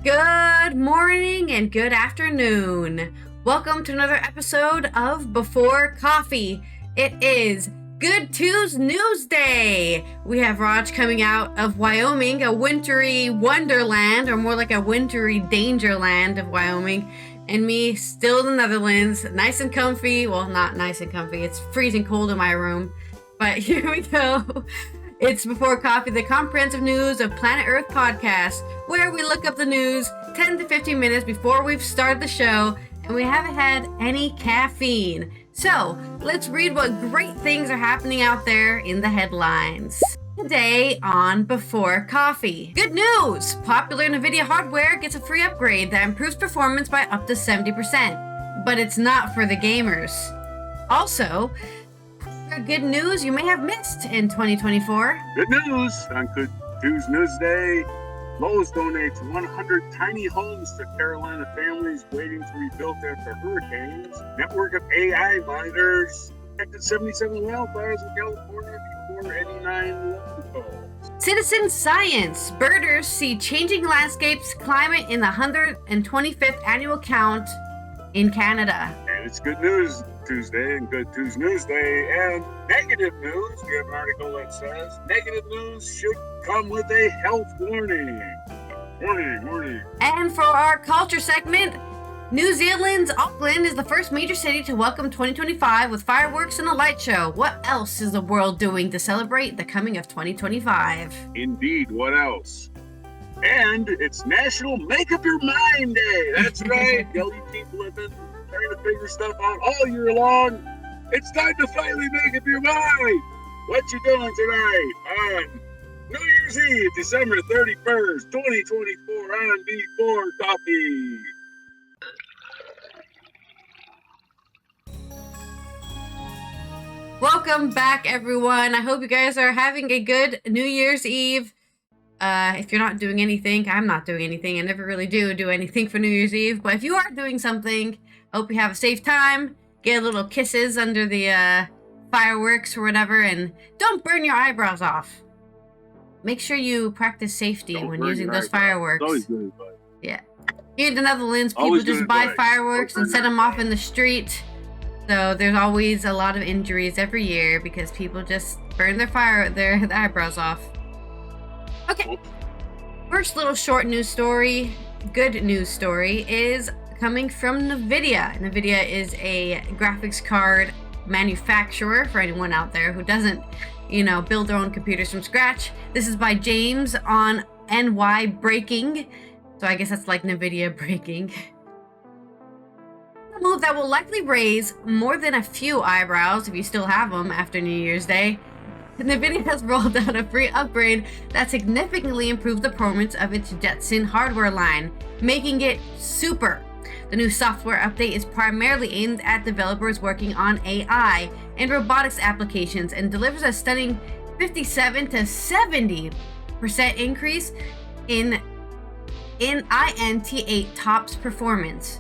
Good morning and good afternoon. Welcome to another episode of Before Coffee. It is Good Tues News Day. We have Raj coming out of Wyoming, a wintry wonderland, or more like a wintry dangerland of Wyoming, and me still in the Netherlands, nice and comfy. Well, not nice and comfy. It's freezing cold in my room, but here we go. It's Before Coffee, the comprehensive news of Planet Earth podcast, where we look up the news 10 to 15 minutes before we've started the show, and we haven't had any caffeine. So, let's read what great things are happening out there in the headlines. Today on Before Coffee. Good news! Popular NVIDIA hardware gets a free upgrade that improves performance by up to 70%, but it's not for the gamers. Also, good news you may have missed in 2024. Good news! On Good Tues News Day, Lowe's donates 100 tiny homes to Carolina families waiting to rebuild after hurricanes. Network of AI monitors detected 77 wildfires in California before 89 landfalls. Citizen science. Birders see changing landscapes, climate in the 125th annual count in Canada. And it's Good News Tuesday and Good Tues News Day. And negative news, we have an article that says negative news should come with a health warning. Warning. And for our culture segment, New Zealand's Auckland is the first major city to welcome 2025 with fireworks and a light show. What else is the world doing to celebrate the coming of 2025? Indeed, what else? And it's National Make Up Your Mind Day. That's right. Young people have been trying to figure stuff out all year long. It's time to finally make up your mind. What you doing tonight on New Year's Eve, December 31st, 2024 on Before Coffee. Welcome back, everyone. I hope you guys are having a good New Year's Eve. If you're not doing anything, I'm not doing anything. I never really do anything for New Year's Eve. But if you are doing something, I hope you have a safe time. Get a little kisses under the fireworks or whatever. And don't burn your eyebrows off. Make sure you practice safety when using those fireworks. Always good advice. Yeah. Here in the Netherlands, people Always just good buy advice. fireworks and set them off in the street. So there's always a lot of injuries every year because people just burn their eyebrows off. Okay. First little short news story, good news story, is coming from NVIDIA. NVIDIA is a graphics card manufacturer for anyone out there who doesn't, build their own computers from scratch. This is by James on NY Breaking. So I guess that's like NVIDIA breaking. A move that will likely raise more than a few eyebrows if you still have them after New Year's Day. NVIDIA has rolled out a free upgrade that significantly improved the performance of its Jetson hardware line, making it super. The new software update is primarily aimed at developers working on AI and robotics applications and delivers a stunning 57 to 70% increase in INT8 TOPS performance.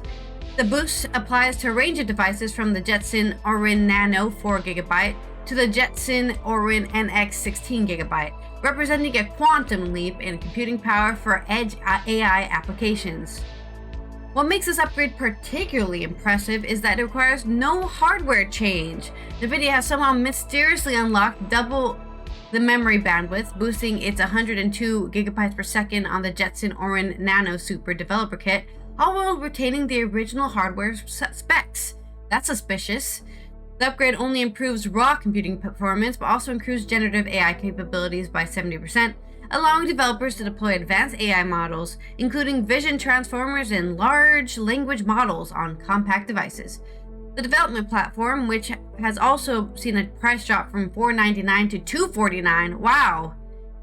The boost applies to a range of devices from the Jetson Orin Nano 4GB to the Jetson Orin NX 16GB, representing a quantum leap in computing power for edge AI applications. What makes this upgrade particularly impressive is that it requires no hardware change. NVIDIA has somehow mysteriously unlocked double the memory bandwidth, boosting its 102 GB per second on the Jetson Orin Nano Super Developer Kit, all while retaining the original hardware specs. That's suspicious. The upgrade only improves raw computing performance, but also improves generative AI capabilities by 70%, allowing developers to deploy advanced AI models, including vision transformers and large language models on compact devices. The development platform, which has also seen a price drop from $499 to $249, wow,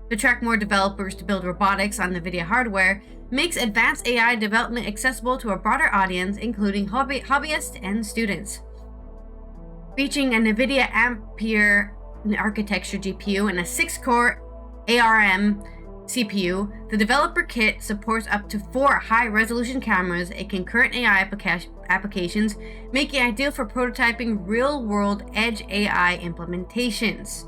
to attract more developers to build robotics on NVIDIA hardware, makes advanced AI development accessible to a broader audience, including hobbyists and students. Featuring a NVIDIA Ampere architecture GPU and a 6-core ARM CPU, the developer kit supports up to 4 high-resolution cameras and concurrent AI applications, making it ideal for prototyping real-world edge AI implementations.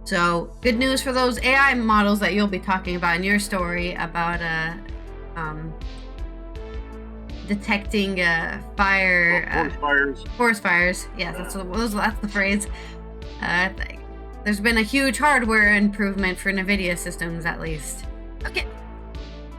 So good news for those AI models that you'll be talking about in your story about detecting forest fires. Yes, that's the phrase. There's been a huge hardware improvement for NVIDIA systems, at least. Okay.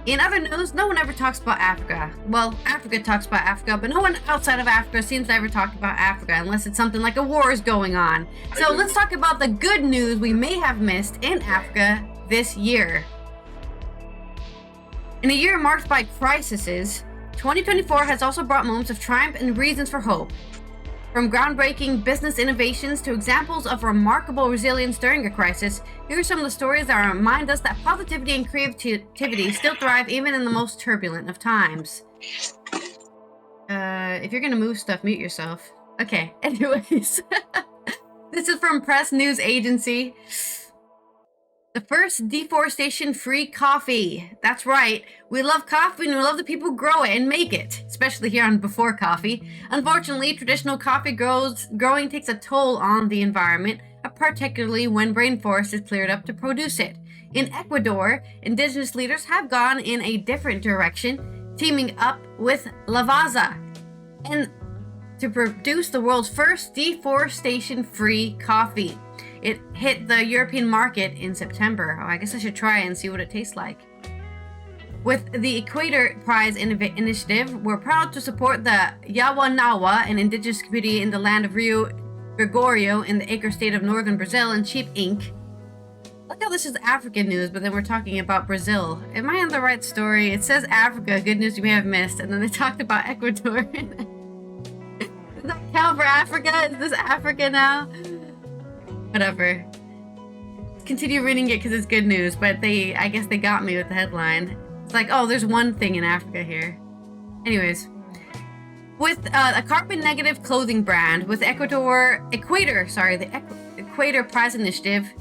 In other news, no one ever talks about Africa. Well, Africa talks about Africa, but no one outside of Africa seems to ever talk about Africa unless it's something like a war is going on. So let's talk about the good news we may have missed in Africa this year. In a year marked by crises, 2024 has also brought moments of triumph and reasons for hope. From groundbreaking business innovations to examples of remarkable resilience during a crisis, here are some of the stories that remind us that positivity and creativity still thrive even in the most turbulent of times. If you're gonna move stuff, mute yourself. Okay, anyways. This is from Press News Agency. The first deforestation-free coffee. That's right. We love coffee and we love the people who grow it and make it, especially here on Before Coffee. Unfortunately, traditional coffee growing takes a toll on the environment, particularly when rainforest is cleared up to produce it. In Ecuador, indigenous leaders have gone in a different direction, teaming up with Lavazza and to produce the world's first deforestation-free coffee. It hit the European market in September. Oh, I guess I should try and see what it tastes like. With the Equator Prize Initiative, we're proud to support the Yawanawa, an indigenous community in the land of Rio Gregorio in the Acre State of northern Brazil, and Sheep Inc. Look how this is African news, but then we're talking about Brazil. Am I on the right story? It says Africa, good news you may have missed, and then they talked about Ecuador. Does that count for Africa? Is this Africa now? Whatever. Continue reading it because it's good news, but I guess they got me with the headline. It's like, oh, there's one thing in Africa here. Anyways, with a carbon negative clothing brand with the Equator Prize Initiative,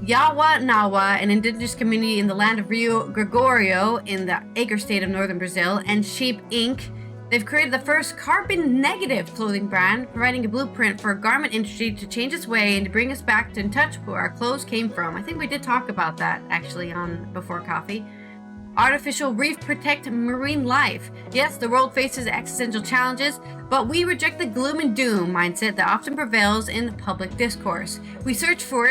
Yawanawa, an indigenous community in the land of Rio Gregorio in the Acre State of northern Brazil, and Sheep Inc., they've created the first carbon-negative clothing brand, providing a blueprint for a garment industry to change its way and to bring us back in touch where our clothes came from. I think we did talk about that, actually, on Before Coffee. Artificial reef protect marine life. Yes, the world faces existential challenges, but we reject the gloom and doom mindset that often prevails in public discourse. We search for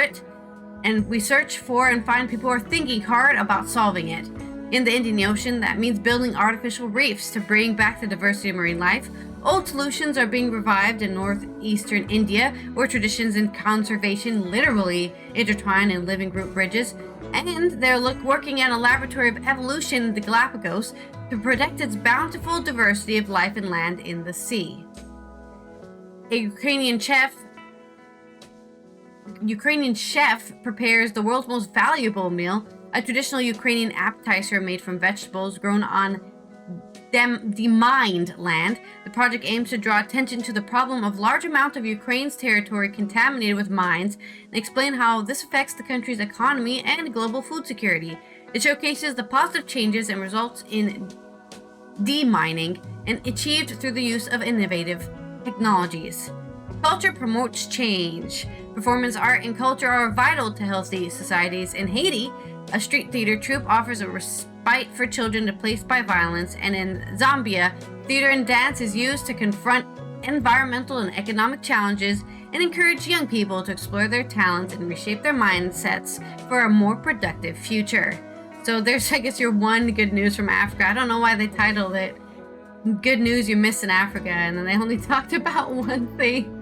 and find people who are thinking hard about solving it. In the Indian Ocean, that means building artificial reefs to bring back the diversity of marine life. Old solutions are being revived in northeastern India, where traditions and conservation literally intertwine in living group bridges. And they're working at a laboratory of evolution in the Galapagos to protect its bountiful diversity of life and land in the sea. A Ukrainian chef prepares the world's most valuable meal, a traditional Ukrainian appetizer made from vegetables grown on demined land. The project aims to draw attention to the problem of large amount of Ukraine's territory contaminated with mines and explain how this affects the country's economy and global food security. It showcases the positive changes and results in demining and achieved through the use of innovative technologies. Culture promotes change. Performance art and culture are vital to healthy societies. In Haiti, a street theater troupe offers a respite for children displaced by violence, and in Zambia, theater and dance is used to confront environmental and economic challenges and encourage young people to explore their talents and reshape their mindsets for a more productive future. So there's, I guess, your one good news from Africa. I don't know why they titled it Good News You Missed in Africa, and then they only talked about one thing.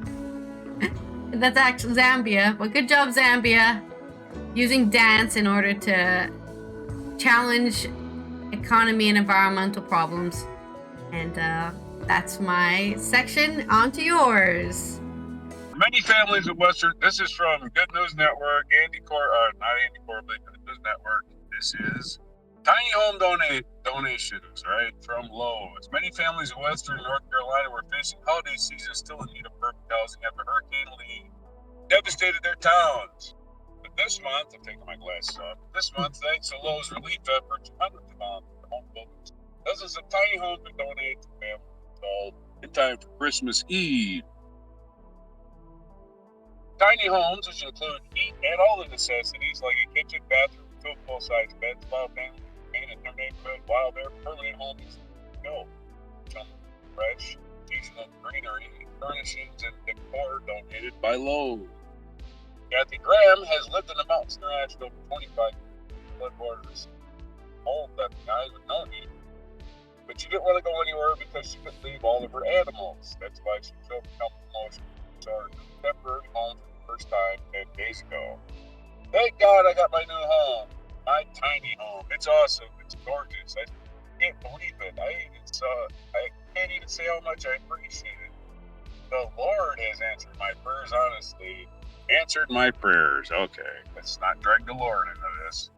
That's actually Zambia, but good job, Zambia, using dance in order to challenge economy and environmental problems. And that's my section. On to yours. Many families in Western. This is from Good News Network. Not Andy Corbett, Good News Network. This is tiny home donations, right, from Lowe's. Many families in Western North Carolina were facing holiday season still in need of perfect housing after Hurricane Lee devastated their towns. But this month, I'm taking my glasses off. This month, thanks to Lowe's relief efforts, hundreds of home builders, dozens of tiny homes are donated to families installed in time for Christmas Eve. tiny homes, which include heat and all the necessities like a kitchen, bathroom, two full-size beds, allow families to remain in their neighborhood while their permanent homes go. Some fresh, seasonal greenery, furnishings, and decor donated by Lowe's. Kathy Graham has lived in the mountains international for 25 years. Floodwaters old left behind with no heat. But she didn't want to go anywhere because she could leave all of her animals. That's why she took up promotion. So her temporary home for the first time 10 days ago. Thank God I got my new home. My tiny home. It's awesome. It's gorgeous. I can't believe it. I can't even say how much I appreciate it. The Lord has answered my prayers, honestly. Answered my prayers. Okay, let's not drag the Lord into this.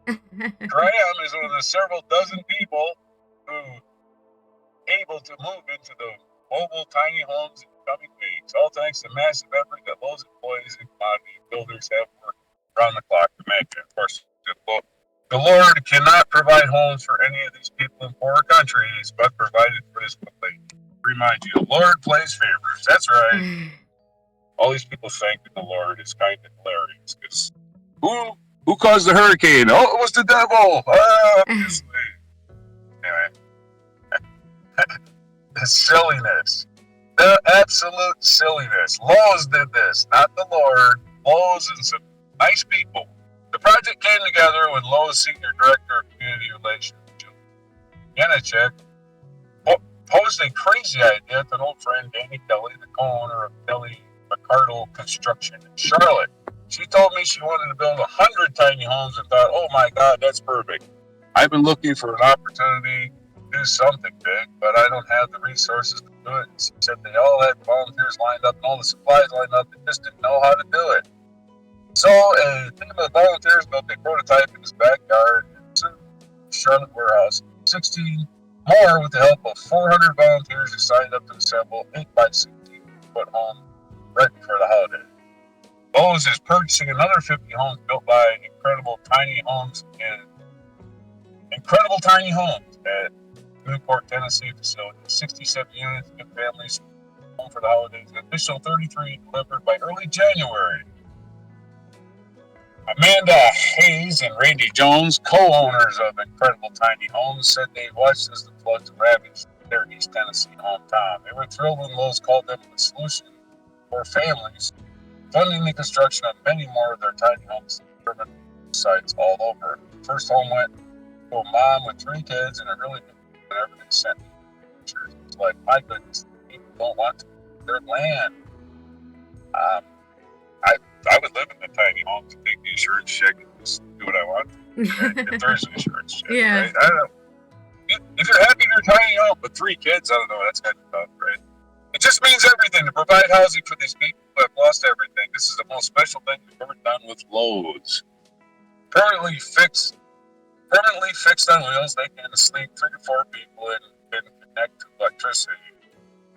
Graham is one of the several dozen people who able to move into the mobile tiny homes in the coming weeks, all thanks to massive effort that Lowe's employees and commodity builders have worked around the clock to make it. Of course, the Lord cannot provide homes for any of these people in poorer countries, but provided for this quickly. Remind you, the Lord plays favors. That's right. All these people thanking the Lord is kind of hilarious because who caused the hurricane? Oh, it was the devil. Obviously. Anyway, the silliness, the absolute silliness. Lowe's did this, not the Lord. Lowe's and some nice people. The project came together when Lowe's Senior Director of Community Relations, Yannick, posed a crazy idea to an old friend, Danny Kelly, the co-owner of Kelly McCardle Construction in Charlotte. She told me she wanted to build 100 tiny homes and thought, oh my God, that's perfect. I've been looking for an opportunity to do something big, but I don't have the resources to do it. She said they all had volunteers lined up and all the supplies lined up. They just didn't know how to do it. So a team of volunteers built a prototype in his backyard in Charlotte warehouse. 16 more with the help of 400 volunteers who signed up to assemble 8x16 foot home ready for the holiday. Lowe's is purchasing another 50 homes built by Incredible Tiny Homes at Newport, Tennessee facility. 67 units give families home for the holidays. An additional 33 delivered by early January. Amanda Hayes and Randy Jones, co-owners of Incredible Tiny Homes, said they watched as the floods ravaged their East Tennessee hometown. They were thrilled when Lowe's called them the solution for families, funding the construction of many more of their tiny homes and urban sites all over. The first home went to a mom with 3 kids, and it really didn't everything sent me pictures. It's like, my goodness, people don't want to leave their land. I would live in the tiny home to take the insurance check and just do what I want. If there's an insurance check, Yeah. right? I don't know. If you're happy in your tiny home with 3 kids, I don't know, that's kind of tough, right? It just means everything to provide housing for these people who have lost everything. This is the most special thing we've ever done with Lowe's. Permanently fixed on wheels, they can sleep 3 to 4 people and can connect to electricity.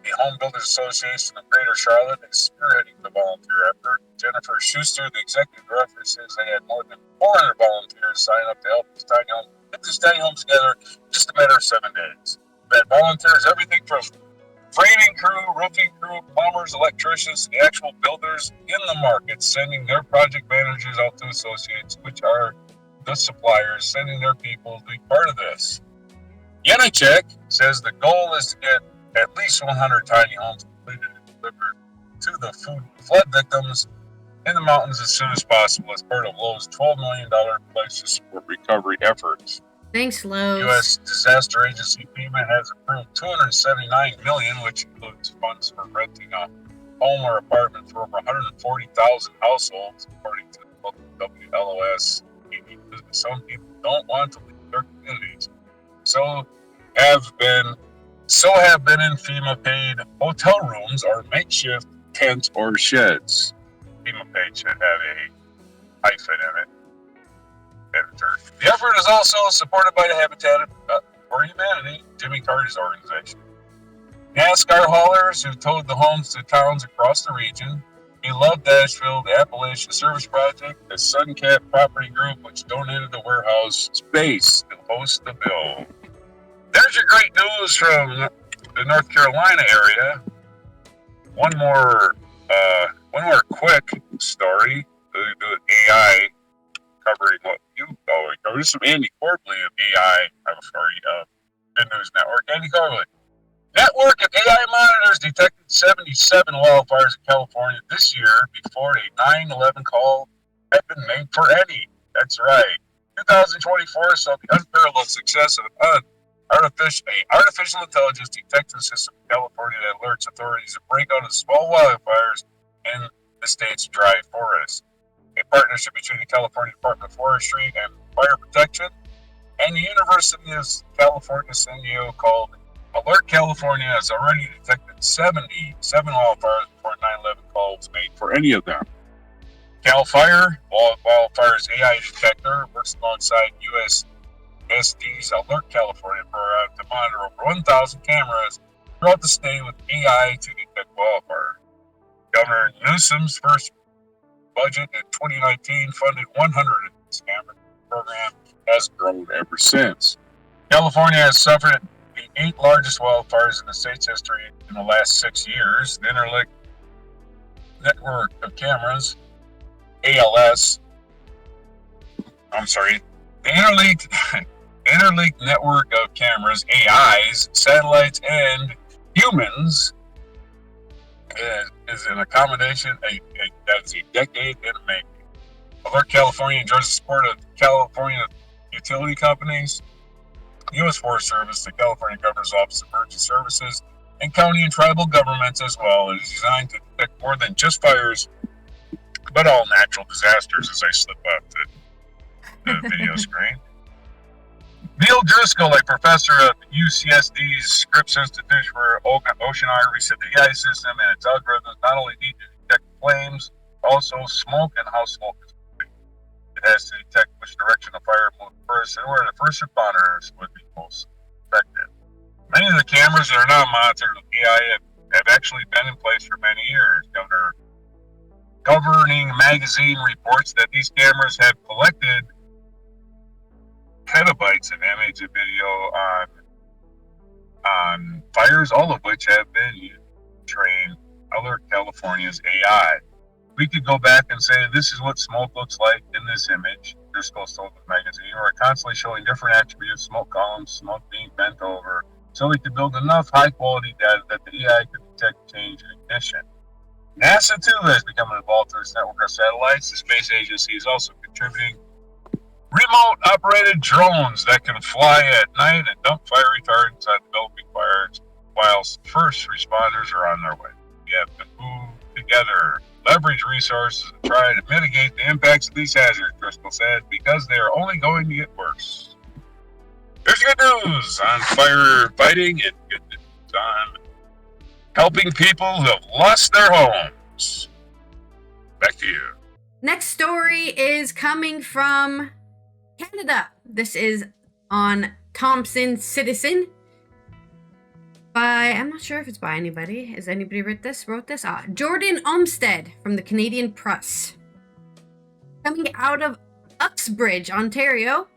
The Home Builders Association of Greater Charlotte is spearheading the volunteer effort. Jennifer Schuster, the executive director, says they had more than 400 volunteers sign up to help get these tiny homes together in just a matter of 7 days. We've had volunteers, everything from framing crew, roofing crew, plumbers, electricians, the actual builders in the market, sending their project managers out to associates, which are the suppliers, sending their people to be part of this. Yannick says the goal is to get at least 100 tiny homes completed and delivered to the flood victims in the mountains as soon as possible as part of Lowe's $12 million crisis support recovery efforts. Thanks, Lowe's. U.S. Disaster Agency FEMA has approved $279 million, which includes funds for renting a home or apartment for over 140,000 households, according to the WLOS. Some people don't want to leave their communities. So have been in FEMA paid hotel rooms or makeshift tents or sheds. FEMA paid should have a hyphen in it. Editor. The effort is also supported by the Habitat for Humanity, Jimmy Carter's organization. NASCAR haulers who towed the homes to towns across the region. Beloved Asheville, the Appalachian Service Project, the Suncat Property Group, which donated the warehouse space to host the bill. There's your great news from the North Carolina area. One more one more quick story. Do AI covering what you always cover. This is from Andy Corbley of AI. Good News Network. Andy Corbley. Network of AI monitors detected 77 wildfires in California this year before a 9/11 call had been made for any. That's right. 2024 saw the unparalleled success of an artificial intelligence detection system in California that alerts authorities to break out of small wildfires in the state's dry forest. A partnership between the California Department of Forestry and Fire Protection and the University of California San Diego called Alert California has already detected 77 wildfires before 9/11 call was made for any of them. Cal Fire, Wildfire's AI detector, works alongside USSD's Alert California program to monitor over 1,000 cameras throughout the state with AI to detect wildfire. Governor Newsom's first budget in 2019 funded 100 of these cameras. The program has grown ever since. California has suffered the 8 largest wildfires in the state's history in the last 6 years. The Interlinked Network of Cameras, ALS, the Interlinked Network of Cameras, AIs, satellites, and humans is an accommodation that's a decade in the making. Alert California enjoys the support of California utility companies, U.S. Forest Service, the California Governor's Office of Emergency Services, and county and tribal governments as well. It is designed to detect more than just fires, but all natural disasters, as I slip off the video screen. Neil Driscoll, a professor of UCSD's Scripps Institute for Oceanography, said the AI system and its algorithms not only need to detect flames, but also smoke and how smoke is moving. It has to detect which direction the fire moved first and where the first responders would be most effective. Many of the cameras that are now monitored with AI have actually been in place for many years. Governing magazine reports that these cameras have collected petabytes of image and video on fires, all of which have been used to train Alert California's AI. We could go back and say, this is what smoke looks like in this image. Driscoll told the magazine. We're constantly showing different attributes, smoke columns, smoke being bent over, so we could build enough high-quality data that the AI could detect change in ignition. NASA, too, has become involved through its network of satellites. The space agency is also contributing remote-operated drones that can fly at night and dump fire retardants on developing fires whilst first responders are on their way. We have to move together, leverage resources, and try to mitigate the impacts of these hazards, Driscoll said, because they are only going to get worse. There's good news on fire fighting and good news on helping people who have lost their homes. Back to you. Next story is coming from Canada. This is on Thompson Citizen by, I'm not sure if it's by anybody. Has anybody wrote this? Jordan Olmsted from the Canadian Press. Coming out of Uxbridge, Ontario,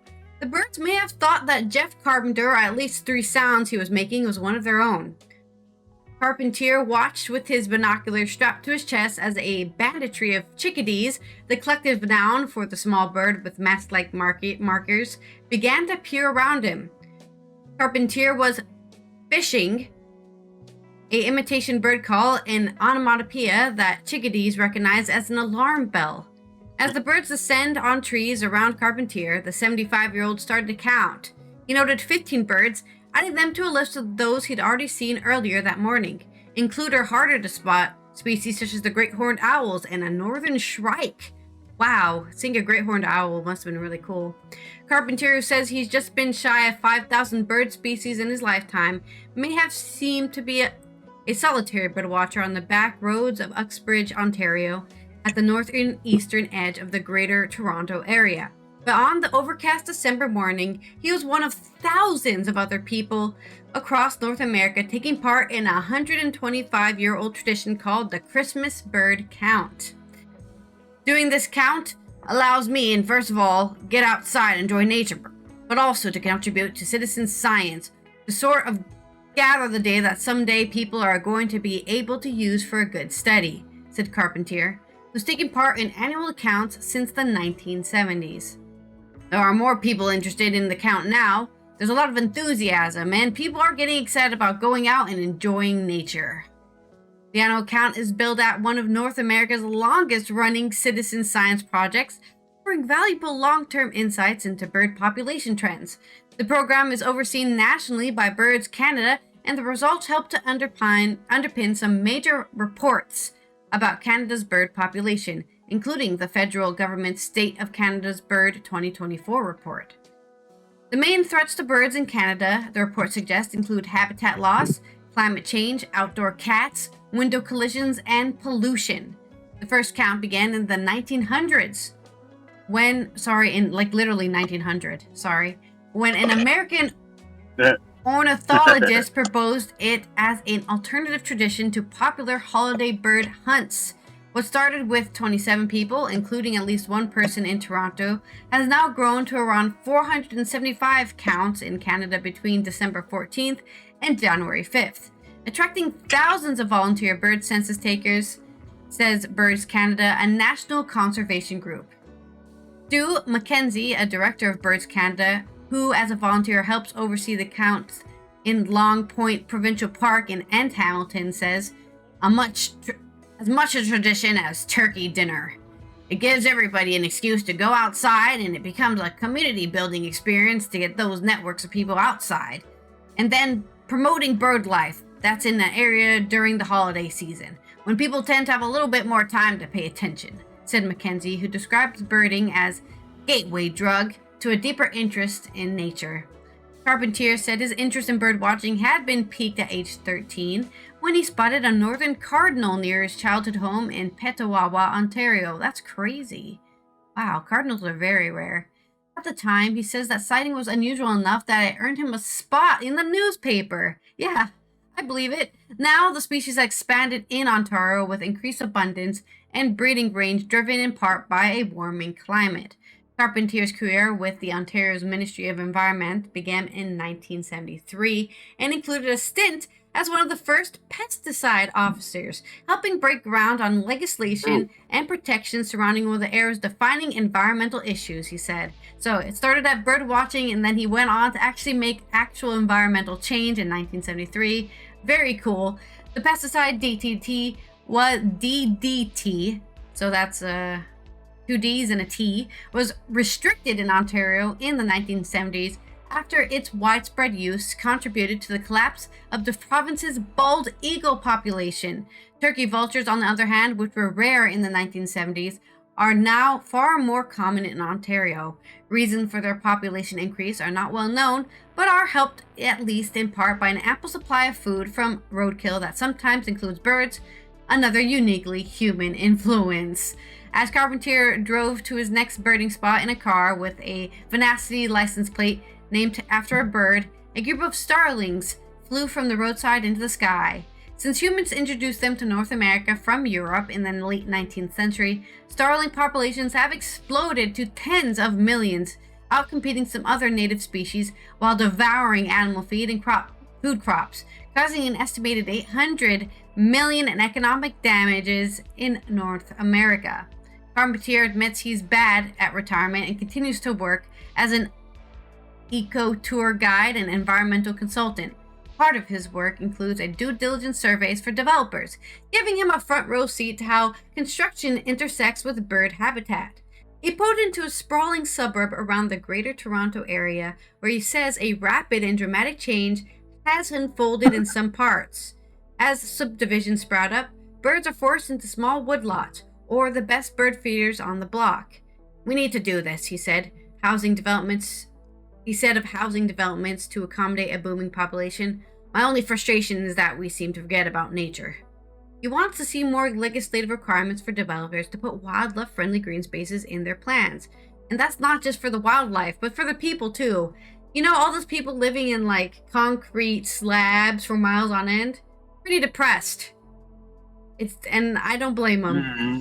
the birds may have thought that Jeff Carpenter, or at least 3 sounds he was making, was one of their own. Carpentier watched with his binoculars strapped to his chest as a banditry of chickadees, the collective noun for the small bird with mask-like markers, began to peer around him. Carpentier was fishing, a imitation bird call, an onomatopoeia that chickadees recognize as an alarm bell. As the birds descend on trees around Carpentier, the 75-year-old started to count. He noted 15 birds, adding them to a list of those he'd already seen earlier that morning, including harder to spot species such as the great horned owls and a northern shrike. Wow, seeing a great horned owl must have been really cool. Carpentier, who says he's just been shy of 5,000 bird species in his lifetime, may have seemed to be a solitary birdwatcher on the back roads of Uxbridge, Ontario, at the northern eastern edge of the Greater Toronto Area. But on the overcast December morning, he was one of thousands of other people across North America taking part in a 125-year-old tradition called the Christmas Bird Count. Doing this count allows me, and first of all, get outside and enjoy nature, but also to contribute to citizen science, to sort of gather the data that someday people are going to be able to use for a good study. said Carpentier, who's taken part in annual counts since the 1970s. There are more people interested in the count now. There's a lot of enthusiasm, and people are getting excited about going out and enjoying nature. The annual count is billed at one of North America's longest-running citizen science projects, offering valuable long-term insights into bird population trends. The program is overseen nationally by Birds Canada, and the results help to underpin some major reports about Canada's bird population, including the federal government's State of Canada's Bird 2024 report. The main threats to birds in Canada, the report suggests, include habitat loss, climate change, outdoor cats, window collisions, and pollution. The first count began in the 1900s when an American ornithologist proposed it as an alternative tradition to popular holiday bird hunts. What started with 27 people, including at least one person in Toronto, has now grown to around 475 counts in Canada between December 14th and January 5th, attracting thousands of volunteer bird census takers, says Birds Canada, a national conservation group. Stu Mackenzie, a director of Birds Canada, who as a volunteer helps oversee the counts in Long Point Provincial Park in Hamilton, says, as much a tradition as turkey dinner. It gives everybody an excuse to go outside, and it becomes a community building experience to get those networks of people outside. And then promoting bird life that's in the area during the holiday season, when people tend to have a little bit more time to pay attention, said Mackenzie, who describes birding as gateway drug to a deeper interest in nature. Carpentier said his interest in bird watching had been piqued at age 13 when he spotted a northern cardinal near his childhood home in Petawawa, Ontario. That's crazy. Wow, cardinals are very rare. At the time, he says that sighting was unusual enough that it earned him a spot in the newspaper. Yeah, I believe it. Now the species has expanded in Ontario with increased abundance and breeding range driven in part by a warming climate. Carpentier's career with the Ontario's Ministry of Environment began in 1973 and included a stint as one of the first pesticide officers, helping break ground on legislation and protections surrounding one of the era's defining environmental issues, he said. So it started at bird watching, and then he went on to actually make actual environmental change in 1973. Very cool. The pesticide DDT, so that's two D's and a T, was restricted in Ontario in the 1970s after its widespread use contributed to the collapse of the province's bald eagle population. Turkey vultures, on the other hand, which were rare in the 1970s, are now far more common in Ontario. Reasons for their population increase are not well known, but are helped at least in part by an ample supply of food from roadkill that sometimes includes birds, another uniquely human influence. As Carpentier drove to his next birding spot in a car with a Venacity license plate named after a bird, a group of starlings flew from the roadside into the sky. Since humans introduced them to North America from Europe in the late 19th century, starling populations have exploded to tens of millions, outcompeting some other native species while devouring animal feed and food crops, causing an estimated 800 million in economic damages in North America. Carpentier admits he's bad at retirement and continues to work as an eco-tour guide and environmental consultant. Part of his work includes a due diligence surveys for developers, giving him a front row seat to how construction intersects with bird habitat. He pulled into a sprawling suburb around the Greater Toronto area where he says a rapid and dramatic change has unfolded in some parts. As subdivisions sprout up, birds are forced into small woodlots or the best bird feeders on the block. We need to do this, he said. He said of housing developments to accommodate a booming population, my only frustration is that we seem to forget about nature. He wants to see more legislative requirements for developers to put wildlife-friendly green spaces in their plans. And that's not just for the wildlife, but for the people too. You know, all those people living in like concrete slabs for miles on end? Pretty depressed. And I don't blame them. Mm-hmm.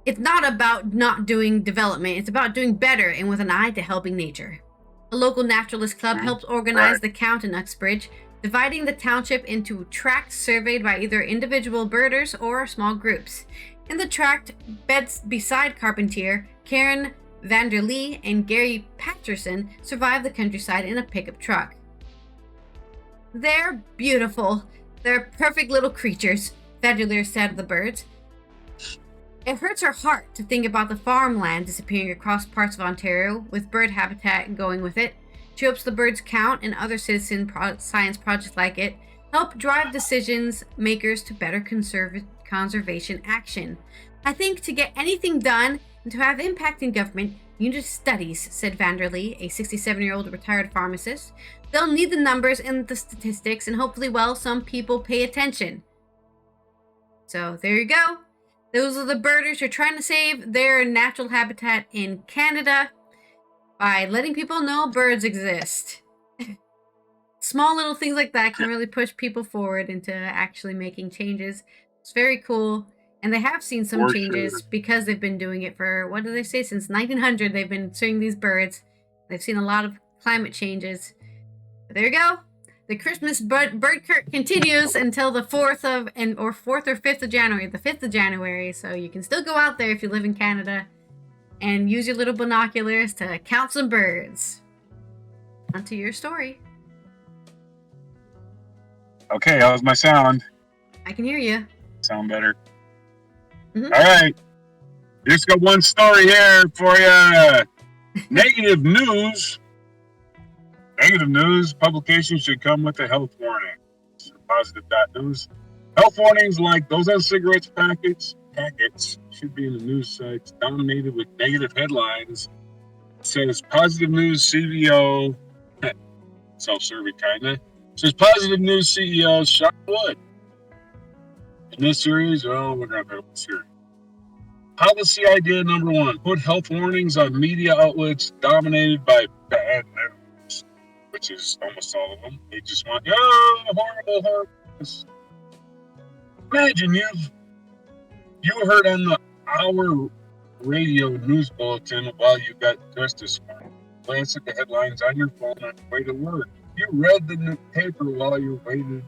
It's not about not doing development, it's about doing better and with an eye to helping nature. A local naturalist club helps organize the count in Uxbridge, dividing the township into tracts surveyed by either individual birders or small groups. In the tract beside Carpentier, Karen Vanderlee and Gary Patterson survived the countryside in a pickup truck. They're beautiful. They're perfect little creatures, Vanderleer said of the birds. It hurts her heart to think about the farmland disappearing across parts of Ontario, with bird habitat going with it. She hopes the birds count and other citizen science projects like it help drive decisions makers to better conservation action. I think to get anything done and to have impact in government, you need studies, said Vanderlee, a 67-year-old retired pharmacist. They'll need the numbers and the statistics, and hopefully, some people pay attention. So there you go. Those are the birders who are trying to save their natural habitat in Canada by letting people know birds exist. Small little things like that can really push people forward into actually making changes. It's very cool. And they have seen some changes because they've been doing it for, what do they say, since 1900 they've been studying these birds. They've seen a lot of climate changes. But there you go. The Christmas bird continues until the 4th or 5th of January. The 5th of January. So you can still go out there if you live in Canada and use your little binoculars to count some birds. On to your story. Okay, how's my sound? I can hear you. Sound better? Mm-hmm. All right. Just got one story here for you. Negative news. Negative news publications should come with a health warning. Positive news. Health warnings like those on cigarettes packets should be in the news sites dominated with negative headlines. It says positive news CEO, self-serving kinda. It says positive news CEO Sean Wood. In this series, we're going to have a series. Policy idea number 1: put health warnings on media outlets dominated by bad news, which is almost all of them. They just want, horrible. Imagine you heard on the hour radio news bulletin while you got dressed this morning. Glance at the headlines on your phone on your way to work. You read the paper while you waited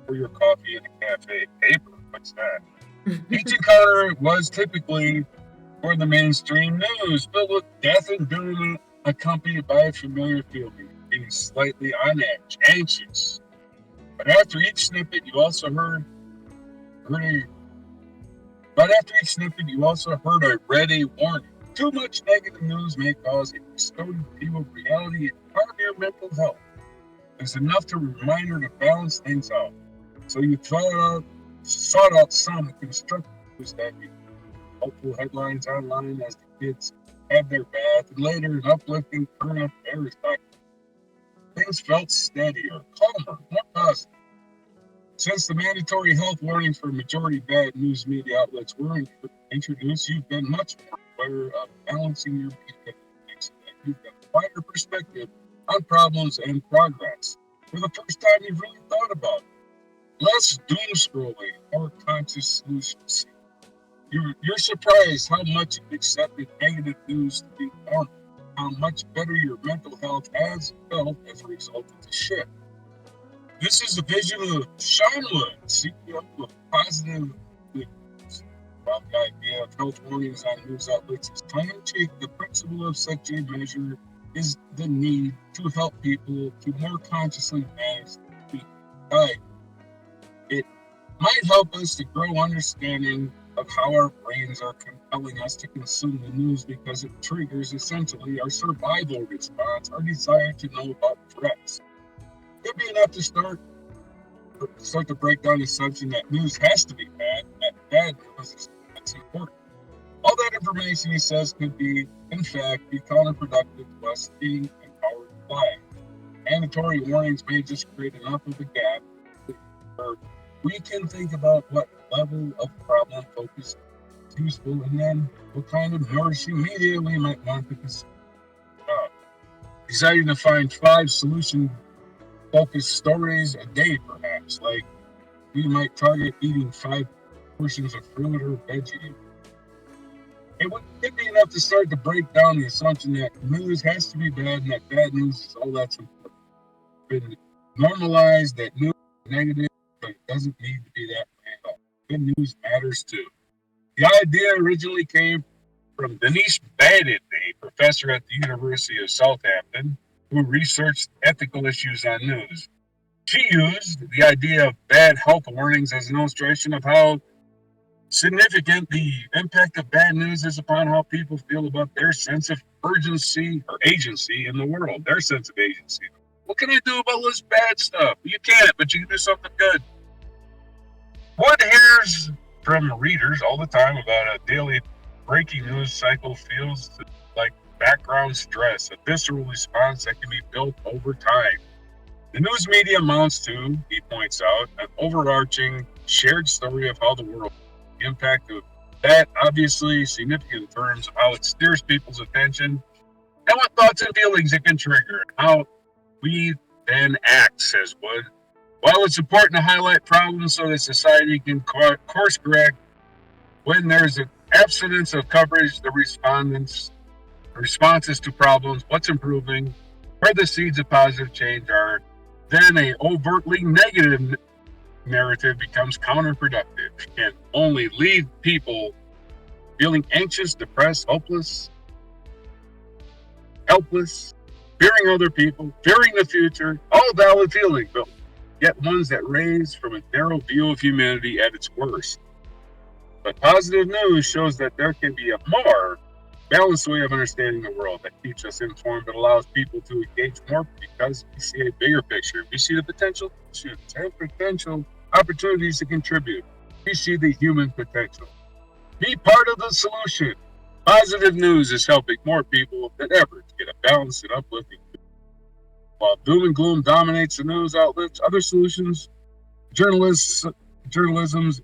for your coffee in a cafe. Paper? What's that? Each encounter was typically for the mainstream news, filled with death and doom, accompanied by a familiar feeling, being slightly on edge, anxious. But after each snippet, you also heard a read a warning. Too much negative news may cause a distorted view of reality and harm your mental health. It's enough to reminder to balance things out. So you sought out some constructive news that be helpful headlines online as the kids have their bath, and later an uplifting current affairs document. Things felt steadier, calmer, more positive. Since the mandatory health warnings for majority bad news media outlets were introduced, you've been much more aware of balancing your media so that you've got a wider perspective on problems and progress. For the first time, you've really thought about it. Less doom scrolling, more conscious solutions. You're surprised how much you've accepted negative news to be normal, how much better your mental health has felt as a result of the shift. This is the vision of Sean Wood, CEO of Positive News. While the idea of health warnings on news outlets is tongue-in-cheek, the principle of such a measure is the need to help people to more consciously manage the diet. It might help us to grow understanding of how our brains are compelling us to consume the news because it triggers essentially our survival response, our desire to know about threats. Could be enough to start to break down the assumption that news has to be bad, and that bad news is important. All that information, he says, could be, in fact, be counterproductive to us being empowered to lie. Mandatory warnings may just create enough of a gap where we can think about what level of problem focus is useful, and then what kind of nourishing media we might want to consume. Deciding to find 5 solution-focused stories a day, perhaps, like we might target eating 5 portions of fruit or veggie. It could be enough to start to break down the assumption that news has to be bad and that bad news is all that's important. normalize that news is negative, but it doesn't need to be that way at all. Good news matters too. The idea originally came from Denise Badin, a professor at the University of Southampton, who researched ethical issues on news. She used the idea of bad health warnings as an illustration of how significant the impact of bad news is upon how people feel about their sense of urgency or agency in the world, their sense of agency. What can I do about all this bad stuff? You can't, but you can do something good. One hears from readers all the time about a daily breaking news cycle feels like background stress, a visceral response that can be built over time. The news media amounts to, he points out, an overarching shared story of how the world, the impact of that obviously significant in terms of how it steers people's attention and what thoughts and feelings it can trigger, and how we then act, says Wood. While it's important to highlight problems so that society can course correct, when there's an absence of coverage, the responses to problems, what's improving, where the seeds of positive change are, then a overtly negative narrative becomes counterproductive and only leave people feeling anxious, depressed, hopeless, helpless, fearing other people, fearing the future, all valid feelings, but yet ones that raise from a narrow view of humanity at its worst. But positive news shows that there can be a more balanced way of understanding the world that keeps us informed, but allows people to engage more because we see a bigger picture. We see the potential opportunities to contribute. We see the human potential. Be part of the solution. Positive news is helping more people than ever to get a balanced and uplifting news. While doom and gloom dominates the news outlets, other solutions, journalism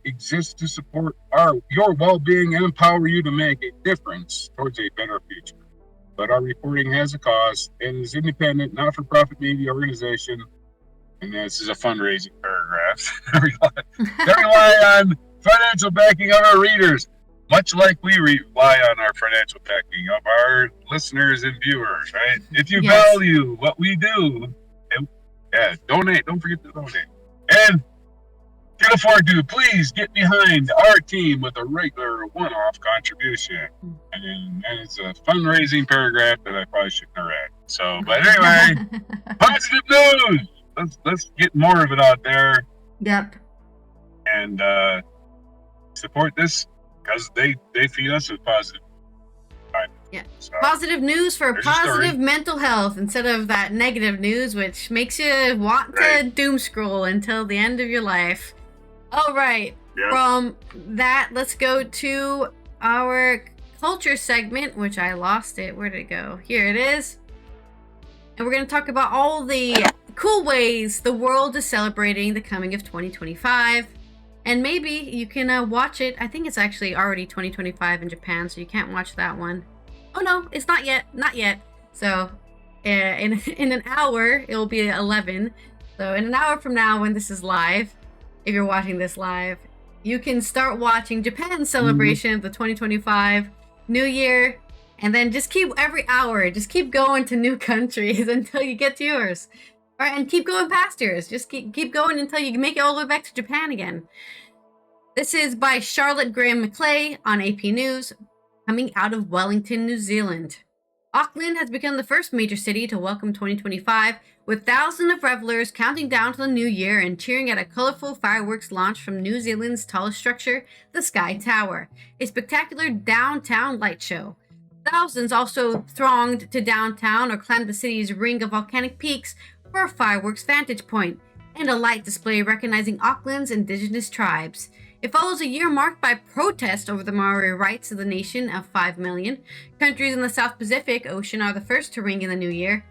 exists to support your well-being and empower you to make a difference towards a better future. But our reporting has a cost and is independent, not-for-profit media organization, and this is a fundraising paragraph. They rely on financial backing of our readers, much like we rely on our financial backing of our listeners and viewers, right? If you value what we do, donate. Don't forget to donate. And can afford to, please get behind our team with a regular one-off contribution. And it's a fundraising paragraph that I probably shouldn't have read. So, but anyway, positive news. Let's get more of it out there. Yep. And support this because they feed us with positive. Yeah. So, positive news for positive mental health instead of that negative news, which makes you want to doom scroll until the end of your life. All right. Yep. From that, let's go to our culture segment, which I lost it. Where did it go? Here it is. And we're going to talk about all the cool ways the world is celebrating the coming of 2025. And maybe you can watch it. I think it's actually already 2025 in Japan, so you can't watch that one. Oh, no, it's not yet. Not yet. So in an hour, it will be 11. So in an hour from now, when this is live, if you're watching this live, you can start watching Japan's celebration of the 2025 New Year, and then just keep every hour, just keep going to new countries until you get to yours. All right, and keep going past yours. Just keep going until you make it all the way back to Japan again. This is by Charlotte Graham Maclay on AP News, coming out of Wellington, New Zealand. Auckland has become the first major city to welcome 2025, with thousands of revelers counting down to the new year and cheering at a colorful fireworks launch from New Zealand's tallest structure, the Sky Tower, a spectacular downtown light show. Thousands also thronged to downtown or climbed the city's ring of volcanic peaks for a fireworks vantage point and a light display recognizing Auckland's indigenous tribes. It follows a year marked by protest over the Maori rights of the nation of 5 million. Countries in the South Pacific Ocean are the first to ring in the new year,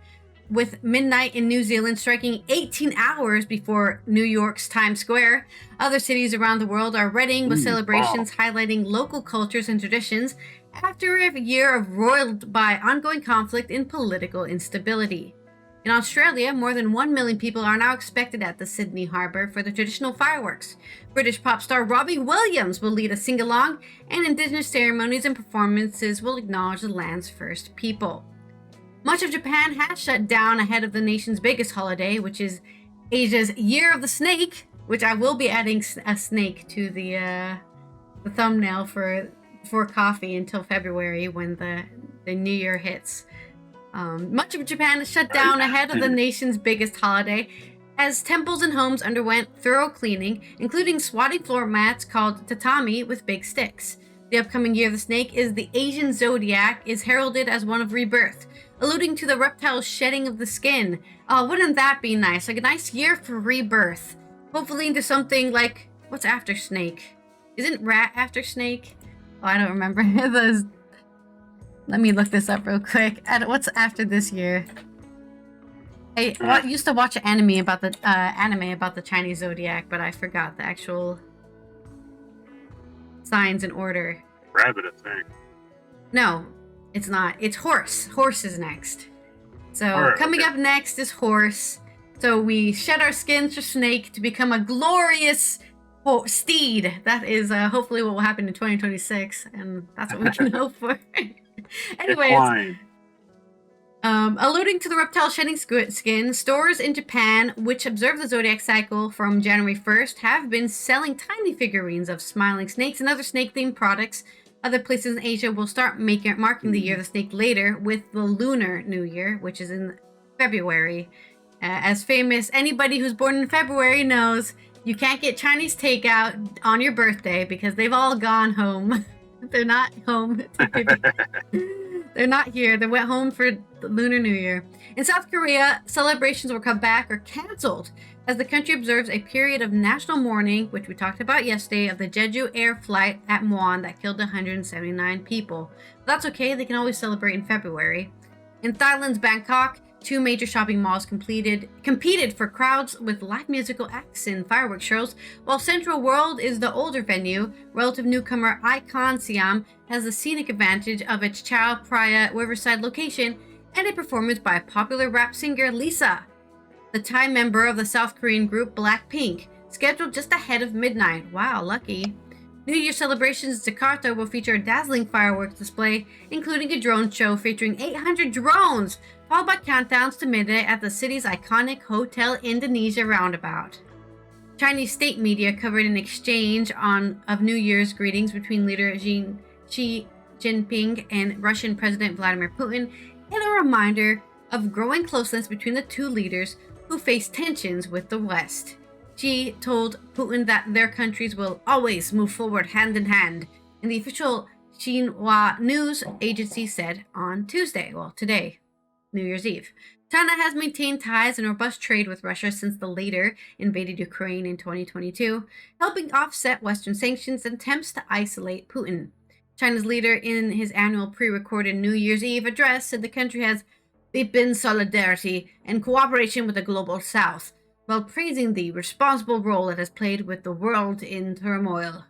with midnight in New Zealand striking 18 hours before New York's Times Square. Other cities around the world are readying with celebrations highlighting local cultures and traditions after a year roiled by ongoing conflict and political instability. In Australia, more than 1 million people are now expected at the Sydney Harbour for the traditional fireworks. British pop star Robbie Williams will lead a sing-along, and Indigenous ceremonies and performances will acknowledge the land's first people. Much of Japan has shut down ahead of the nation's biggest holiday, which is Asia's Year of the Snake, which I will be adding a snake to the thumbnail for coffee until February when the new year hits. Much of Japan is shut down ahead of the nation's biggest holiday, as temples and homes underwent thorough cleaning, including swatting floor mats called tatami with big sticks. The upcoming Year of the Snake is the Asian zodiac is heralded as one of rebirth, alluding to the reptile's shedding of the skin. Wouldn't that be nice? Like a nice year for rebirth. Hopefully into something like, what's after snake? Isn't rat after snake? Oh, I don't remember. Let me look this up real quick. What's after this year? I used to watch anime about the Chinese zodiac, but I forgot the actual signs in order. Rabbit, I think. No, it's not. It's horse. Horse is next. So coming up next is horse. So we shed our skins for snake to become a glorious steed. That is hopefully what will happen in 2026, and that's what we can hope for. Anyways, alluding to the reptile shedding skin, stores in Japan, which observe the zodiac cycle from January 1st, have been selling tiny figurines of smiling snakes and other snake-themed products. Other places in Asia will start marking the Year of the Snake later with the Lunar New Year, which is in February. As famous, anybody who's born in February knows you can't get Chinese takeout on your birthday because they've all gone home. They're not home. They're not here. They went home for the Lunar New Year. In South Korea, celebrations were cut back or canceled as the country observes a period of national mourning, which we talked about yesterday, of the Jeju Air flight at Muan that killed 179 people. But that's okay. They can always celebrate in February. In Thailand's Bangkok, 2 major shopping malls competed for crowds with live musical acts and fireworks shows, while Central World is the older venue. Relative newcomer Icon Siam has the scenic advantage of its Chao Phraya Riverside location and a performance by popular rap singer Lisa, the Thai member of the South Korean group Blackpink, scheduled just ahead of midnight. Wow, lucky. New Year celebrations in Jakarta will feature a dazzling fireworks display, including a drone show featuring 800 drones, followed by countdowns to midnight at the city's iconic Hotel Indonesia roundabout. Chinese state media covered an exchange of New Year's greetings between leader Xi Jinping and Russian President Vladimir Putin, and a reminder of growing closeness between the two leaders who face tensions with the West. Xi told Putin that their countries will always move forward hand in hand, and the official Xinhua news agency said on Tuesday, today, New Year's Eve. China has maintained ties and robust trade with Russia since the latter invaded Ukraine in 2022, helping offset Western sanctions and attempts to isolate Putin. China's leader, in his annual pre-recorded New Year's Eve address, said the country has deepened solidarity and cooperation with the global South, while praising the responsible role it has played with the world in turmoil.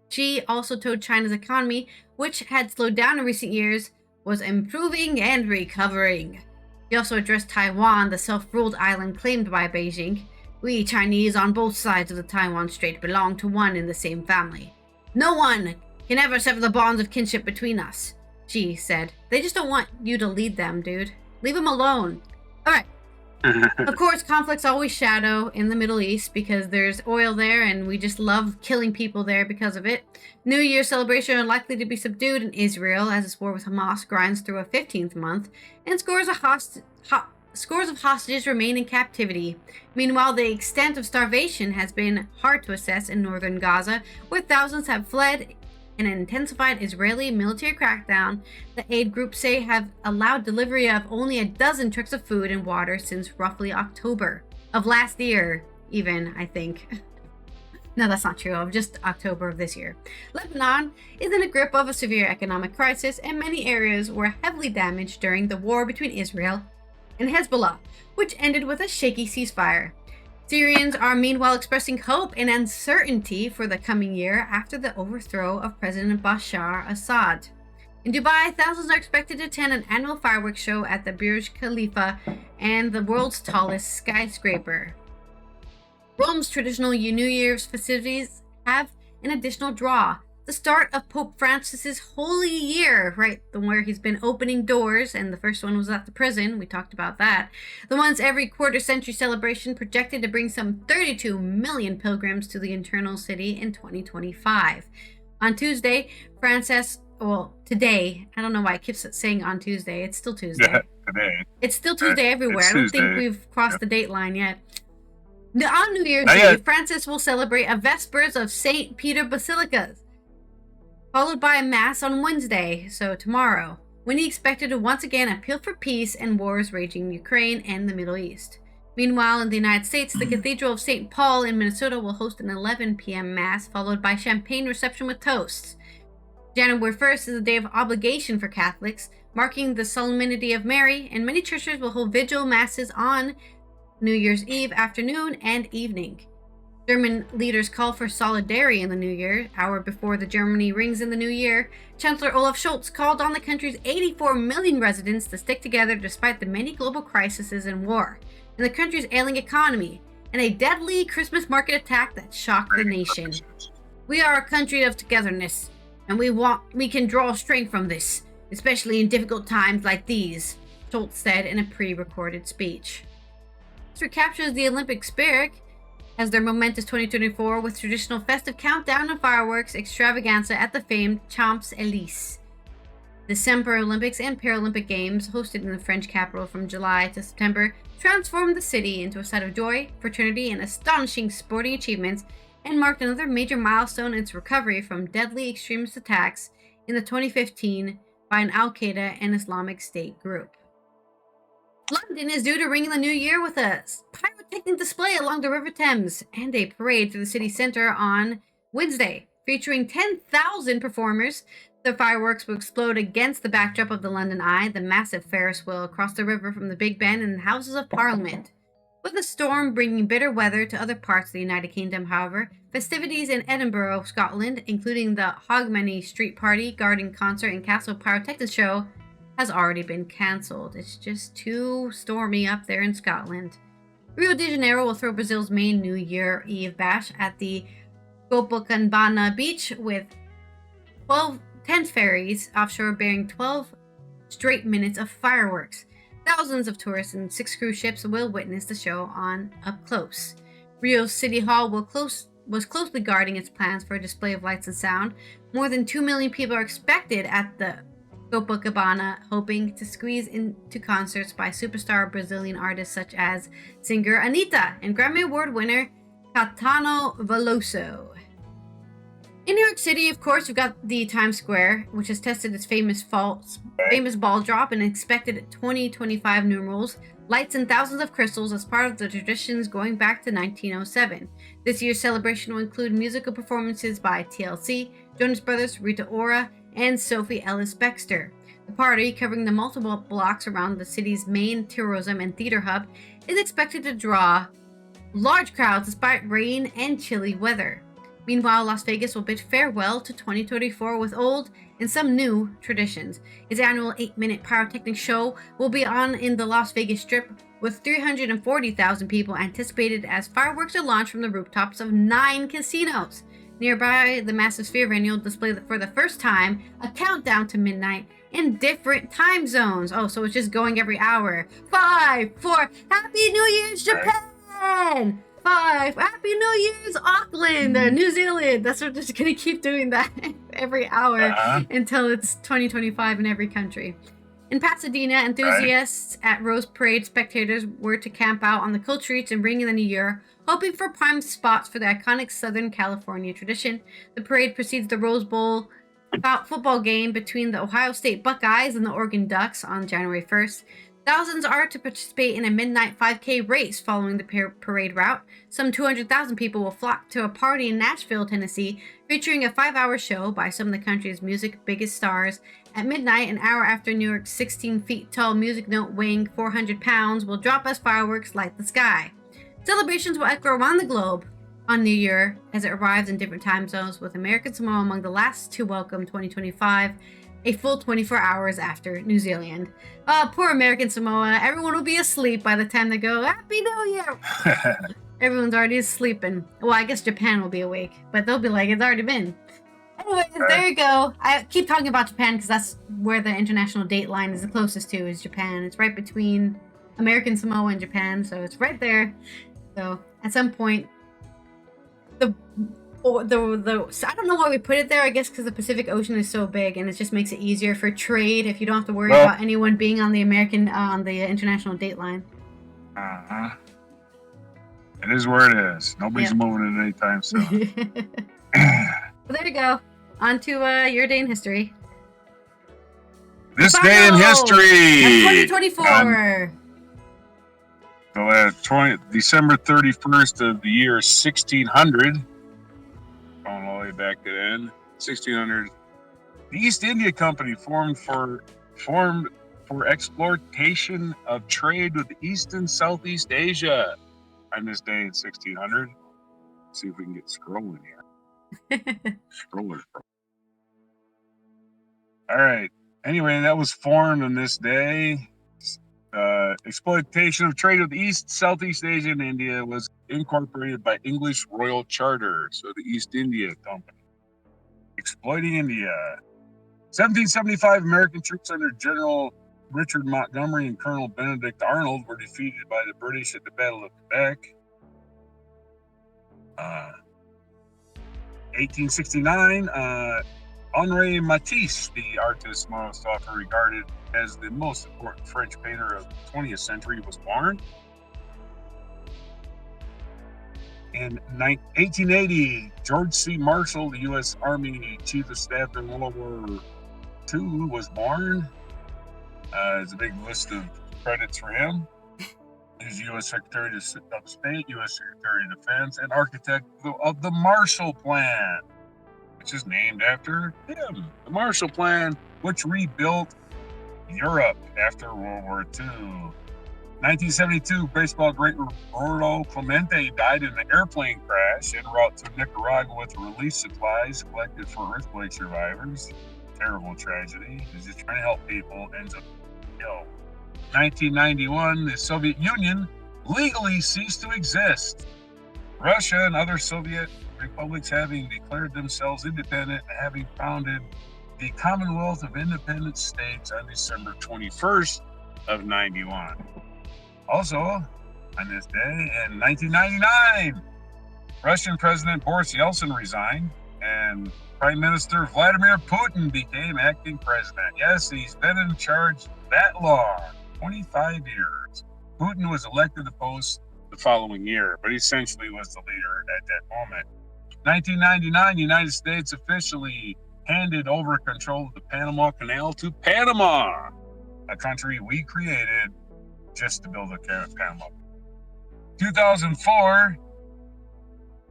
Xi also told China's economy, which had slowed down in recent years, was improving and recovering. He also addressed Taiwan, the self-ruled island claimed by Beijing. We Chinese on both sides of the Taiwan Strait belong to one and the same family. No one can ever sever the bonds of kinship between us, Xi said. They just don't want you to lead them, dude. Leave them alone. Alright. Of course, conflicts always shadow in the Middle East because there's oil there and we just love killing people there because of it. New Year's celebration are likely to be subdued in Israel as its war with Hamas grinds through a 15th month, and scores of hostages remain in captivity. Meanwhile, the extent of starvation has been hard to assess in northern Gaza, where thousands have fled. An intensified Israeli military crackdown, the aid groups say, have allowed delivery of only a dozen trucks of food and water since roughly October of last year, even, I think. No, that's not true, of just October of this year. Lebanon is in the grip of a severe economic crisis, and many areas were heavily damaged during the war between Israel and Hezbollah, which ended with a shaky ceasefire. Syrians are meanwhile expressing hope and uncertainty for the coming year after the overthrow of President Bashar Assad. In Dubai, thousands are expected to attend an annual fireworks show at the Burj Khalifa and the world's tallest skyscraper. Rome's traditional New Year's festivities have an additional draw. the start of Pope Francis's Holy Year, right? The where he's been opening doors, and the first one was at the prison. We talked about that. The once every quarter-century celebration projected to bring some 32 million pilgrims to the Eternal City in 2025. On Tuesday, today, I don't know why I keep saying on Tuesday. It's still Tuesday. Yeah, today. It's still Tuesday everywhere. I don't think we've crossed the date line yet. On New Year's Eve, Francis will celebrate a Vespers of St. Peter Basilica, followed by a Mass on Wednesday, so tomorrow, when he expected to once again appeal for peace and wars raging in Ukraine and the Middle East. Meanwhile, in the United States, the Cathedral of St. Paul in Minnesota will host an 11 p.m. Mass, followed by champagne reception with toasts. January 1st is a day of obligation for Catholics, marking the solemnity of Mary, and many churches will hold vigil masses on New Year's Eve afternoon and evening. German leaders call for solidarity in the new year. Hour before the Germany rings in the new year, Chancellor Olaf Scholz called on the country's 84 million residents to stick together despite the many global crises and war, and the country's ailing economy, and a deadly Christmas market attack that shocked the nation. We are a country of togetherness, and we can draw strength from this, especially in difficult times like these, Scholz said in a pre-recorded speech. This recaptures the Olympic spirit as their momentous 2024 with traditional festive countdown and fireworks extravaganza at the famed Champs-Élysées. The Summer Olympics and Paralympic Games, hosted in the French capital from July to September, transformed the city into a site of joy, fraternity, and astonishing sporting achievements, and marked another major milestone in its recovery from deadly extremist attacks in the 2015 by an Al-Qaeda and Islamic State group. London is due to ring in the new year with a pyrotechnic display along the River Thames and a parade through the city centre on Wednesday, featuring 10,000 performers. The fireworks will explode against the backdrop of the London Eye, the massive Ferris wheel across the river from the Big Ben and the Houses of Parliament. With the storm bringing bitter weather to other parts of the United Kingdom, however, festivities in Edinburgh, Scotland, including the Hogmanay Street Party, Garden Concert, and Castle Pyrotechnics Show, has already been cancelled. It's just too stormy up there in Scotland. Rio de Janeiro will throw Brazil's main New Year Eve bash at the Copacabana beach with 10 ferries offshore bearing 12 straight minutes of fireworks. Thousands of tourists and 6 cruise ships will witness the show on up close. Rio's City Hall was closely guarding its plans for a display of lights and sound. More than 2 million people are expected at the Copacabana, hoping to squeeze into concerts by superstar Brazilian artists such as singer Anitta and Grammy Award winner Caetano Veloso. In New York City, of course, we've got the Times Square, which has tested its famous ball drop and expected 2025 numerals, lights, and thousands of crystals as part of the traditions going back to 1907. This year's celebration will include musical performances by TLC, Jonas Brothers, Rita Ora, and Sophie Ellis-Bextor. The party, covering the multiple blocks around the city's main tourism and theater hub, is expected to draw large crowds despite rain and chilly weather. Meanwhile, Las Vegas will bid farewell to 2024 with old and some new traditions. Its annual 8-minute pyrotechnic show will be on in the Las Vegas Strip, with 340,000 people anticipated as fireworks are launched from the rooftops of 9 casinos. Nearby, the massive Sphere venue will display for the first time a countdown to midnight in different time zones. Oh, so it's just going every hour. 5, 4, Happy New Year's, Japan! 5, Happy New Year's, Auckland, New Zealand. That's what they're just going to keep doing that every hour until it's 2025 in every country. In Pasadena, enthusiasts at Rose Parade spectators were to camp out on the cold streets and ring in the new year, hoping for prime spots for the iconic Southern California tradition. The parade precedes the Rose Bowl football game between the Ohio State Buckeyes and the Oregon Ducks on January 1st. Thousands are to participate in a midnight 5K race following the parade route. Some 200,000 people will flock to a party in Nashville, Tennessee, featuring a 5-hour show by some of the country's music's biggest stars. At midnight, an hour after New York's 16 feet tall music note weighing 400 pounds will drop as fireworks light the sky. Celebrations will echo around the globe on New Year as it arrives in different time zones, with American Samoa among the last to welcome 2025, a full 24 hours after New Zealand. Poor American Samoa. Everyone will be asleep by the time they go, Happy New Year! Everyone's already sleeping. Well, I guess Japan will be awake, but they'll be like, it's already been. Anyways, there you go. I keep talking about Japan because that's where the international date line is the closest to, is Japan. It's right between American Samoa and Japan, so it's right there. So at some point, the so I don't know why we put it there. I guess because the Pacific Ocean is so big, and it just makes it easier for trade if you don't have to worry about anyone being on the international date line. It is where it is. Nobody's moving it anytime soon. Well, there you go. On to your day in history. This day in history. 2024. December 31st of the year 1600. Going all the way back to then. 1600. The East India Company formed for exploitation of trade with East and Southeast Asia. On this day in 1600. Let's see if we can get scrolling here. Scroller. All right. Anyway, that was formed on this day. Exploitation of trade with East, Southeast Asia, and India was incorporated by English Royal Charter, so the East India Company. Exploiting India. 1775, American troops under General Richard Montgomery and Colonel Benedict Arnold were defeated by the British at the Battle of Quebec. 1869, Henri Matisse, the artist most often regarded as the most important French painter of the 20th century, was born. In 1880, George C. Marshall, the U.S. Army Chief of Staff in World War II, was born. There's a big list of credits for him. He's U.S. Secretary of State, U.S. Secretary of Defense, and architect of the Marshall Plan, which is named after him. The Marshall Plan, which rebuilt Europe after World War II. 1972, baseball great Roberto Clemente died in an airplane crash en route to Nicaragua with relief supplies collected for earthquake survivors. Terrible tragedy. He's just trying to help people. Ends up killed. 1991, the Soviet Union legally ceased to exist. Russia and other Soviet republics having declared themselves independent and having founded the Commonwealth of Independent States on December 21st of 91. Also, on this day in 1999, Russian President Boris Yeltsin resigned and Prime Minister Vladimir Putin became acting president. Yes, he's been in charge that long, 25 years. Putin was elected to post the following year, but essentially was the leader at that moment. 1999, the United States officially handed over control of the Panama Canal to Panama, a country we created just to build a Panama. 2004,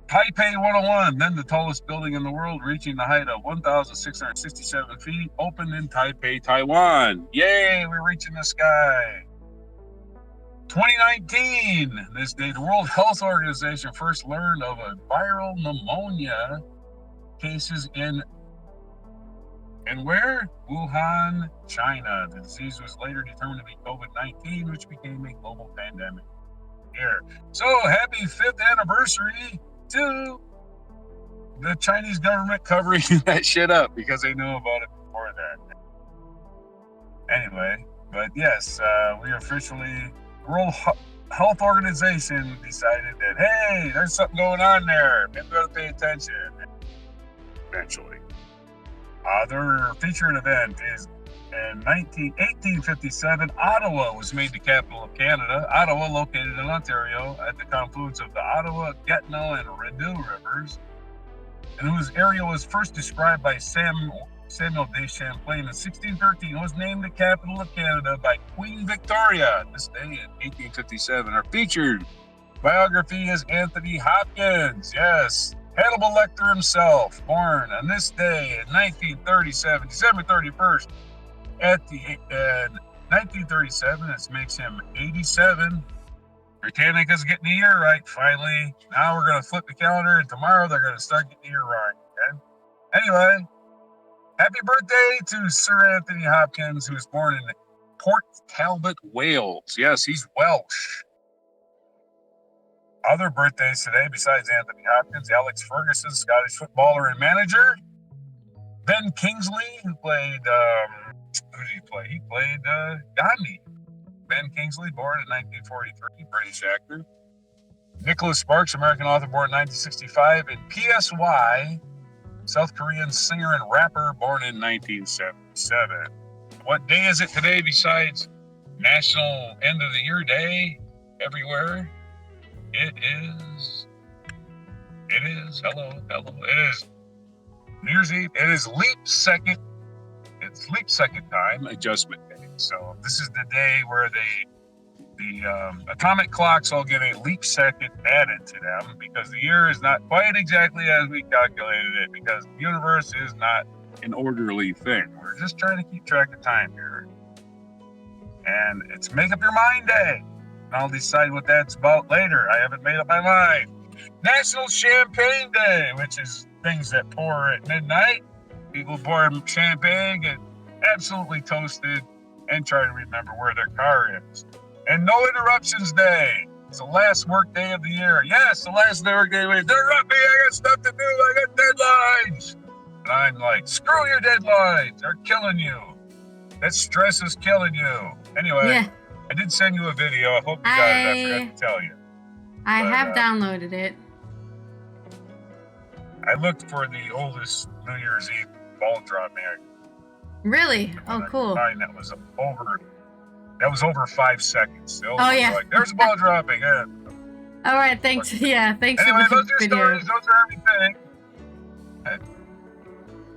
Taipei 101, then the tallest building in the world, reaching the height of 1,667 feet, opened in Taipei, Taiwan. Yay, we're reaching the sky. 2019, this day, the World Health Organization first learned of a viral pneumonia cases in where? Wuhan, China. The disease was later determined to be COVID-19, which became a global pandemic here. So, happy 5th anniversary to the Chinese government covering that shit up because they knew about it before that. Anyway, but yes, we officially, World Health Organization decided that, hey, there's something going on there. Maybe we ought to pay attention. Eventually. Their featured event is in 1857, Ottawa was made the capital of Canada. Ottawa, located in Ontario, at the confluence of the Ottawa, Gatineau, and Rideau rivers, and whose area was first described by Samuel de Champlain in 1613, was named the capital of Canada by Queen Victoria this day in 1857. Our featured biography is Anthony Hopkins. Yes. Hannibal Lecter himself, born on this day in 1937, December 31st, 1937. This makes him 87. Britannica's getting the year right, finally. Now we're going to flip the calendar, and tomorrow they're going to start getting the year right. Okay? Anyway, happy birthday to Sir Anthony Hopkins, who was born in Port Talbot, Wales. Yes, he's Welsh. Other birthdays today, besides Anthony Hopkins, Alex Ferguson, Scottish footballer and manager. Ben Kingsley, who played, who did he play? He played Gandhi. Ben Kingsley, born in 1943, British actor. Nicholas Sparks, American author, born in 1965. And PSY, South Korean singer and rapper, born in 1977. What day is it today besides National End of the Year Day everywhere? It is, hello, it is New Year's Eve. It is it's leap second time, adjustment day. So this is the day where the atomic clocks all get a leap second added to them because the year is not quite exactly as we calculated it because the universe is not an orderly thing. We're just trying to keep track of time here. And it's Make Up Your Mind Day. And I'll decide what that's about later. I haven't made up my mind. National Champagne Day, which is things that pour at midnight. People pour champagne, get absolutely toasted, and try to remember where their car is. And No Interruptions Day. It's the last work day of the year. Yes, the last work day. Don't interrupt me. I got stuff to do. I got deadlines. And I'm like, screw your deadlines. They're killing you. That stress is killing you. Anyway, yeah. I did send you a video. I hope you got it. I forgot to tell you. I have downloaded it. I looked for the oldest New Year's Eve ball drop man. Really? Oh, cool. That was over 5 seconds. Oh, yeah. Like, there's a ball dropping. Yeah. All right, thanks. Yeah, thanks anyway, for the video. Stories, those are everything.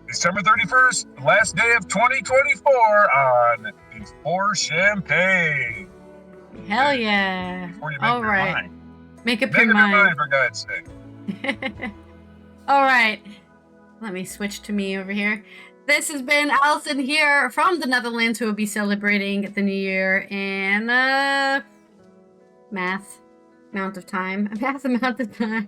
December 31st, last day of 2024 on Before Champagne. Hell yeah. Before you make your mind. Make up your mind, for God's sake. All right. Let me switch to me over here. This has been Allison here from the Netherlands, who will be celebrating the New Year in a math amount of time. A math amount of time.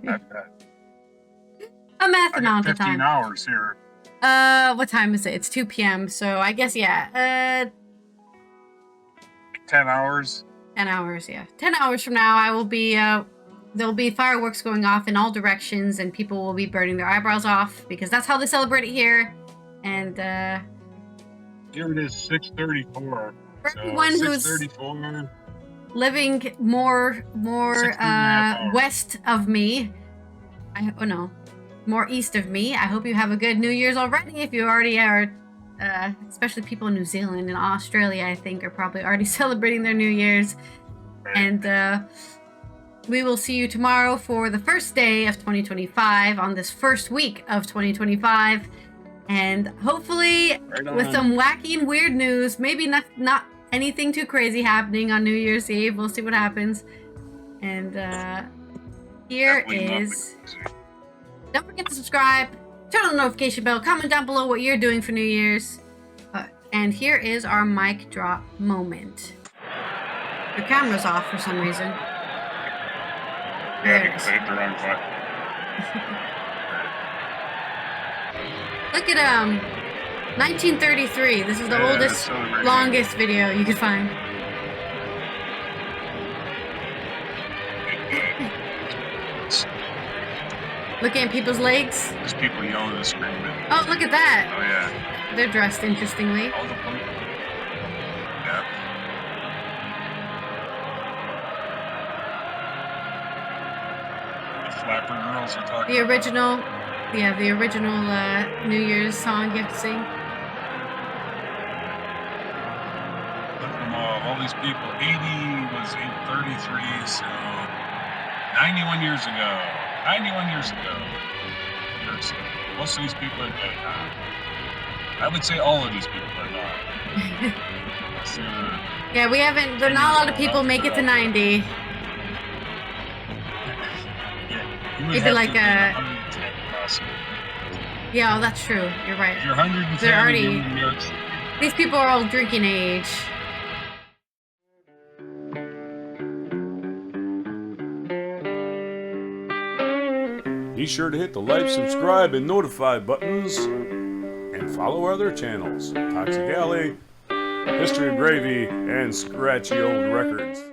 15 hours here. What time is it? It's 2 p.m. So I guess, yeah. 10 hours. 10 hours, yeah. 10 hours from now, I will be, there'll be fireworks going off in all directions, and people will be burning their eyebrows off, because that's how they celebrate it here. And, here it is, 6:34. For everyone who's living more west of me, more east of me, I hope you have a good New Year's already. If you already are, especially people in New Zealand and Australia, I think, are probably already celebrating their New Year's. And we will see you tomorrow for the first day of 2025, on this first week of 2025. And hopefully with some wacky and weird news, maybe not anything too crazy happening on New Year's Eve. We'll see what happens. And here is... Don't forget to subscribe, turn on the notification bell, comment down below what you're doing for New Year's. And here is our mic drop moment. Your camera's off for some reason. Yeah, because I hit the wrong button. Look at 1933. This is the oldest, longest video you could find. Looking at people's legs. There's people yelling and screaming. Oh, look at that. Oh, yeah. They're dressed interestingly. Yeah. The flapper girls are talking the original New Year's song you have to sing. Look at them all these people. 80 was 833, so 91 years ago. 91 years ago. Most of these people are dead now. I would say all of these people are not. Yeah, we haven't. There are not a lot of people make it to 90. Maybe like a. Yeah, oh, that's true. You're right. You're 110. They're already. These people are all drinking age. Be sure to hit the like, subscribe, and notify buttons, and follow our other channels, Toxic Alley, History of Gravy, and Scratchy Old Records.